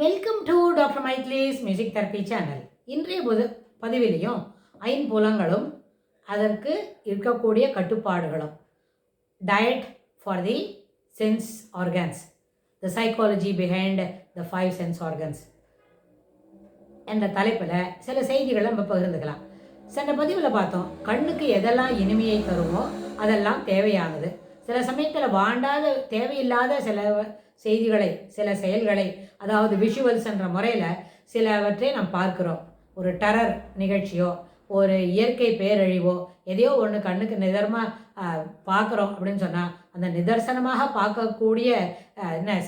Welcome to doctor Maithili's music therapy channel. இன்றைய பதிவிலையும் ஐம்புலங்களும் அதற்கு இருக்கக்கூடிய கட்டுப்பாடுகளும், diet for the sense organs, the psychology behind the 5 sense organs என்ற தலைப்பில் சில செய்திகளை நம்ம பகிர்ந்துக்கலாம். சென்ற பதிவில் பார்த்தோம், கண்ணுக்கு எதெல்லாம் இனிமையை தருமோ அதெல்லாம் தேவையானது. சில சமயத்தில் வாண்டாத தேவையில்லாத சில செய்திகளை, சில செயல்களை, அதாவது விஷுவல்ஸ் என்ற முறையில் சிலவற்றை நாம் பார்க்கிறோம். ஒரு டெரர் நிகழ்ச்சியோ, ஒரு இயற்கை பேரழிவோ, எதையோ ஒன்று கண்ணுக்கு நிதர்மாக பார்க்குறோம் அப்படின்னு சொன்னால், அந்த நிதர்சனமாக பார்க்கக்கூடிய என்ன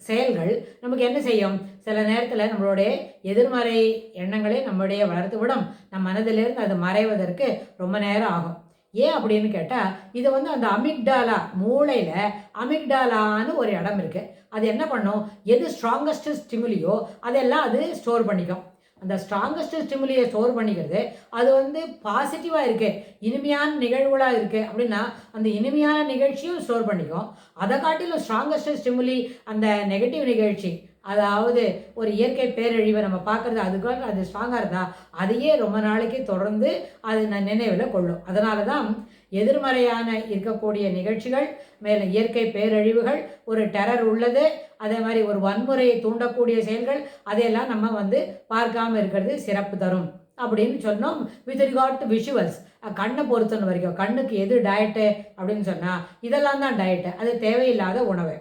செயல்கள் நமக்கு என்ன செய்யும்? சில நேரத்தில் நம்மளுடைய எதிர்மறை எண்ணங்களை நம்முடைய வளர்த்து விடும். நம் மனதிலிருந்து அது மறைவதற்கு ரொம்ப நேரம் ஆகும். ஏன் அப்படின்னு கேட்டால், இது அந்த அமிக்டாலா, மூளையில் அமிக்டாலான்னு ஒரு இடம் இருக்குது. அது என்ன பண்ணும்? எது ஸ்ட்ராங்கஸ்ட் ஸ்டிமுலியோ அதெல்லாம் அது ஸ்டோர் பண்ணிக்கும். அந்த ஸ்ட்ராங்கஸ்ட் ஸ்டிமுலியை ஸ்டோர் பண்ணிக்கிறது அது பாசிட்டிவாக இருக்குது, இனிமையான நிகழ்வுகளாக இருக்குது அப்படின்னா அந்த இனிமையான நிகழ்ச்சியும் ஸ்டோர் பண்ணிக்கும். அதை காட்டிலும் ஸ்ட்ராங்கஸ்ட் ஸ்டிமுலி அந்த நெகட்டிவ் நிகழ்ச்சி, அதாவது ஒரு இயற்கை பேரழிவை நம்ம பார்க்குறது, அதுக்கு அது ஸ்ட்ராங்காக இருந்தால் அதையே ரொம்ப நாளைக்கு தொடர்ந்து அது நினைவில் கொள்ளும். அதனால தான் எதிர்மறையான இருக்கக்கூடிய நிகழ்ச்சிகள், மேலே இயற்கை பேரழிவுகள், ஒரு டெரர் உள்ளது, அதே மாதிரி ஒரு வன்முறையை தூண்டக்கூடிய செயல்கள், அதையெல்லாம் நம்ம பார்க்காமல் இருக்கிறது சிறப்பு தரும் அப்படின்னு சொன்னோம். வித் ரிகார்ட் டு விஷுவல்ஸ், கண்ணை பொறுத்தன வரைக்கும் கண்ணுக்கு எது டயட்டு அப்படின்னு சொன்னால் இதெல்லாம் தான் டயட்டு. அது தேவையில்லாத உணவு,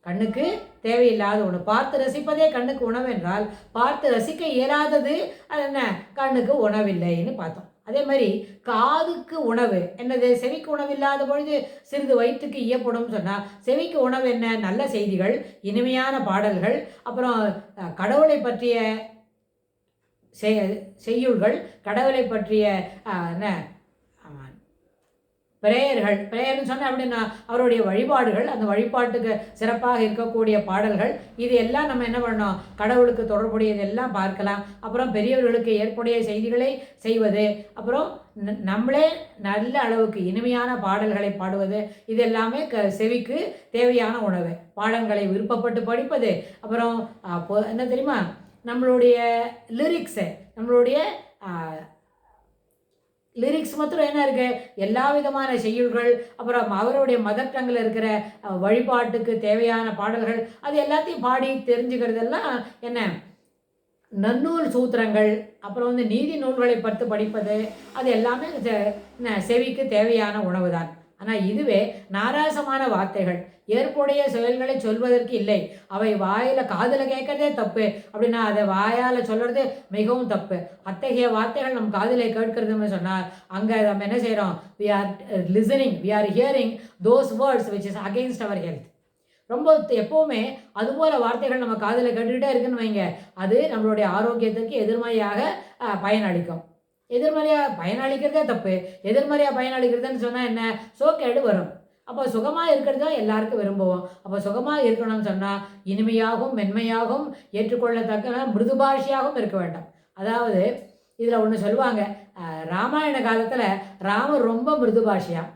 கண்ணுக்கு தேவையில்லாத உணவு. பார்த்து ரசிப்பதே கண்ணுக்கு உணவு என்றால், பார்த்து ரசிக்க இயலாதது அது என்ன? கண்ணுக்கு உணவில்லைன்னு பார்த்தோம். அதே மாதிரி காதுக்கு உணவு என்னது? செவிக்கு உணவு இல்லாத பொழுது சிறிது வயிற்றுக்கு ஈயப்படும் சொன்னால், செவிக்கு உணவு என்ன? நல்ல செய்திகள், இனிமையான பாடல்கள், அப்புறம் கடவுளை பற்றிய செய்யுள்கள், கடவுளை பற்றிய என்ன பிரேயர்னு சொன்னால் அப்படின்னா அவருடைய வழிபாடுகள், அந்த வழிபாட்டுக்கு சிறப்பாக இருக்கக்கூடிய பாடல்கள், இது எல்லாம் நம்ம என்ன பண்ணோம்? கடவுளுக்கு தொடர்புடையது எல்லாம் பார்க்கலாம். அப்புறம் பெரியவர்களுக்கு ஏற்புடைய செய்திகளை செய்வது, அப்புறம் நம்மளே நல்ல அளவுக்கு இனிமையான பாடல்களை பாடுவது, இது எல்லாமே செவிக்கு தேவையான உணவு. பாடங்களை விருப்பப்பட்டு படிப்பது, அப்புறம் என்ன தெரியுமா, நம்மளுடைய லிரிக்ஸு, நம்மளுடைய லிரிக்ஸ் மாத்திரம் என்ன இருக்குது? எல்லா விதமான செய்யுள்கள், அப்புறம் அவருடைய மதர் டங்கில் இருக்கிற வழிபாட்டுக்கு தேவையான பாடல்கள், அது எல்லாத்தையும் பாடி தெரிஞ்சுக்கிறதெல்லாம் என்ன? நன்னூல் சூத்திரங்கள், அப்புறம் நீதி நூல்களை பற்றி படிப்பது, அது எல்லாமே செவிக்கு தேவையான உணவு தான். ஆனால் இதுவே நாராசமான வார்த்தைகள், ஏற்புடைய செயல்களை சொல்வதற்கு இல்லை, அவை வாயில் காதில் கேட்கறதே தப்பு அப்படின்னா அதை வாயால் சொல்கிறது மிகவும் தப்பு. அத்தகைய வார்த்தைகள் நம் காதில் கேட்கறதுன்னு சொன்னால் அங்கே நம்ம என்ன செய்கிறோம்? We are listening, we are hearing those words which is against our health. ரொம்ப எப்போவுமே அதுபோல் வார்த்தைகள் நம்ம காதில் கேட்டுக்கிட்டே இருக்குன்னு வைங்க, அது நம்மளுடைய ஆரோக்கியத்திற்கு எதிர்மறையாக பயனளிக்கும். எதிர்மறையாக பயனளிக்கிறதே தப்பு. எதிர்மறையாக பயனளிக்கிறதுன்னு சொன்னால் என்ன? சோக்கேடு வரும். அப்போ சுகமாக இருக்கிறது தான் எல்லாருக்கும் விரும்புவோம். அப்போ சுகமாக இருக்கணும்னு சொன்னால் இனிமையாகவும் மென்மையாகவும் ஏற்றுக்கொள்ளத்தக்க மிருதுபாஷியாகவும் இருக்க வேண்டாம். அதாவது இதில் ஒன்று சொல்லுவாங்க, ராமாயண காலத்தில் ராமர் ரொம்ப மிருதுபாஷியாக,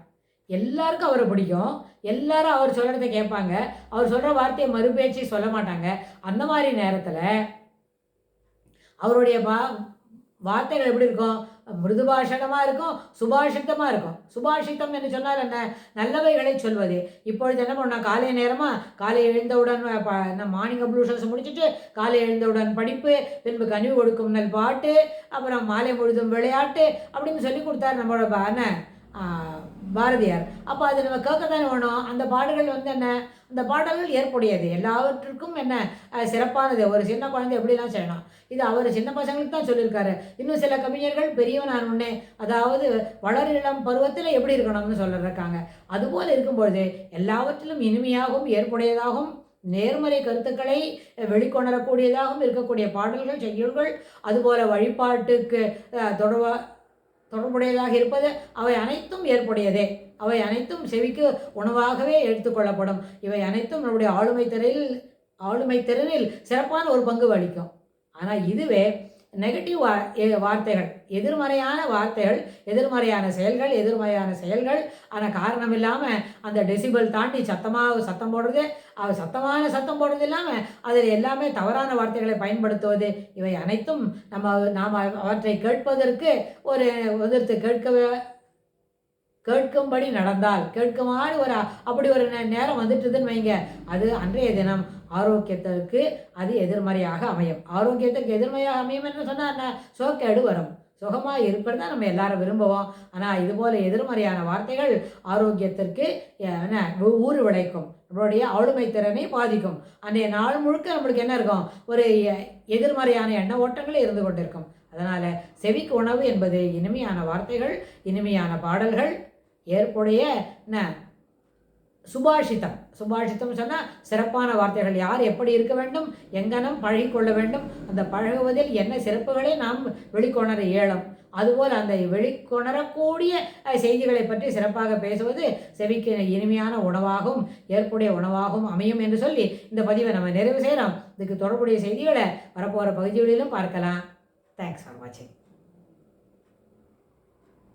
எல்லாருக்கும் அவரை பிடிக்கும், எல்லாரும் அவர் சொல்கிறத கேட்பாங்க, அவர் சொல்கிற வார்த்தையை மறுபேச்சு சொல்ல மாட்டாங்க. அந்த மாதிரி நேரத்தில் அவருடைய வார்த்தைகள் எப்படி இருக்கும்? மிருதுபாஷகமாக இருக்கும், சுபாஷித்தமாக இருக்கும். சுபாஷித்தம் என்று சொன்னால் என்ன? நல்லவைகளை சொல்வது. இப்பொழுது என்ன பண்ணோம்? காலை நேரமாக காலை எழுந்தவுடன் மார்னிங் அப்ளூஷன்ஸ் முடிச்சுட்டு காலை எழுந்தவுடன் படிப்பு, பின்பு கனிவு கொடுக்கும் நல் பாட்டு, அப்புறம் மாலை முழுதும் விளையாட்டு அப்படின்னு சொல்லி கொடுத்தாரு நம்மளோட பாரதியார். அப்போ அது நம்ம கேட்க தானே வேணும். அந்த பாடல்கள் என்ன? அந்த பாடல்கள் ஏற்புடையது, எல்லாவற்றுக்கும் என்ன சிறப்பானது. ஒரு சின்ன குழந்தை எப்படிலாம் செய்யணும், இது அவர் சின்ன பசங்களுக்கு தான் சொல்லியிருக்காரு. இன்னும் சில கவிஞர்கள் பெரியவனான உடனே, அதாவது வளர் இளம் பருவத்தில் எப்படி இருக்கணும்னு சொல்லியிருக்காங்க. அதுபோல் இருக்கும்பொழுது எல்லாவற்றிலும் இனிமையாகவும் ஏற்புடையதாகவும் நேர்மறை கருத்துக்களை வெளிக்கொணரக்கூடியதாகவும் இருக்கக்கூடிய பாடல்கள், செய்யுள்கள், அதுபோல் வழிபாட்டுக்கு தொடர்புடையதாக இருப்பது, அவை அனைத்தும் ஏற்புடையதே. அவை அனைத்தும் செவிக்கு உணவாகவே எடுத்துக்கொள்ளப்படும். இவை அனைத்தும் நம்முடைய ஆளுமை திறனில் சிறப்பான ஒரு பங்கு வகிக்கும். ஆனால் இதுவே நெகட்டிவ் வார்த்தைகள், எதிர்மறையான வார்த்தைகள், எதிர்மறையான செயல்கள் ஆனால் காரணம் இல்லாமல் அந்த டெசிபல் தாண்டி சத்தம் போடுறது, சத்தமான சத்தம் போடுறது இல்லாமல் அதில் எல்லாமே தவறான வார்த்தைகளை பயன்படுத்துவது, இவை அனைத்தும் நாம் அவற்றை கேட்பதற்கு ஒரு எதிர்த்து கேட்கும்படி நடந்தால், கேட்குமாறு அப்படி ஒரு நேரம் வந்துட்டுதுன்னு வைங்க, அது அன்றைய தினம் ஆரோக்கியத்திற்கு அது எதிர்மறையாக அமையும். ஆரோக்கியத்திற்கு எதிர்மறையாக அமையும் என்று சொன்னால் சோக்கேடு வரும். சுகமாக இருப்பது தான் நம்ம எல்லாரும் விரும்புவோம். ஆனால் இதுபோல் எதிர்மறையான வார்த்தைகள் ஆரோக்கியத்திற்கு ஊறு விளைக்கும், நம்மளுடைய ஆளுமை திறனை பாதிக்கும். அன்றைய நாள் முழுக்க நம்மளுக்கு என்ன இருக்கும், ஒரு எதிர்மறையான எண்ண ஓட்டங்களே இருந்து கொண்டிருக்கும். அதனால் செவிக்கு உணவு என்பது இனிமையான வார்த்தைகள், இனிமையான பாடல்கள், ஏற்புடைய சுபாஷிதம் சொன்னால் சிறப்பான வார்த்தைகள். யார் எப்படி இருக்க வேண்டும், எங்கனம் பழகிக்கொள்ள வேண்டும், அந்த பழகுவதில் என்ன சிறப்புகளை நாம் வெளிக்கொணர இயலும். அதுபோல் அந்த வெளிக்கொணரக்கூடிய செய்திகளை பற்றி சிறப்பாக பேசுவது செவிக்கு இனிமையான உணவாகவும் ஏற்புடைய உணவாகவும் அமையும் என்று சொல்லி இந்த பதிவை நம்ம நிறைவு செய்கிறோம். இதுக்கு தொடர்புடைய செய்திகளை வரப்போகிற பகுதிகளிலும் பார்க்கலாம். தேங்க்ஸ் ஃபார் வாட்சிங்.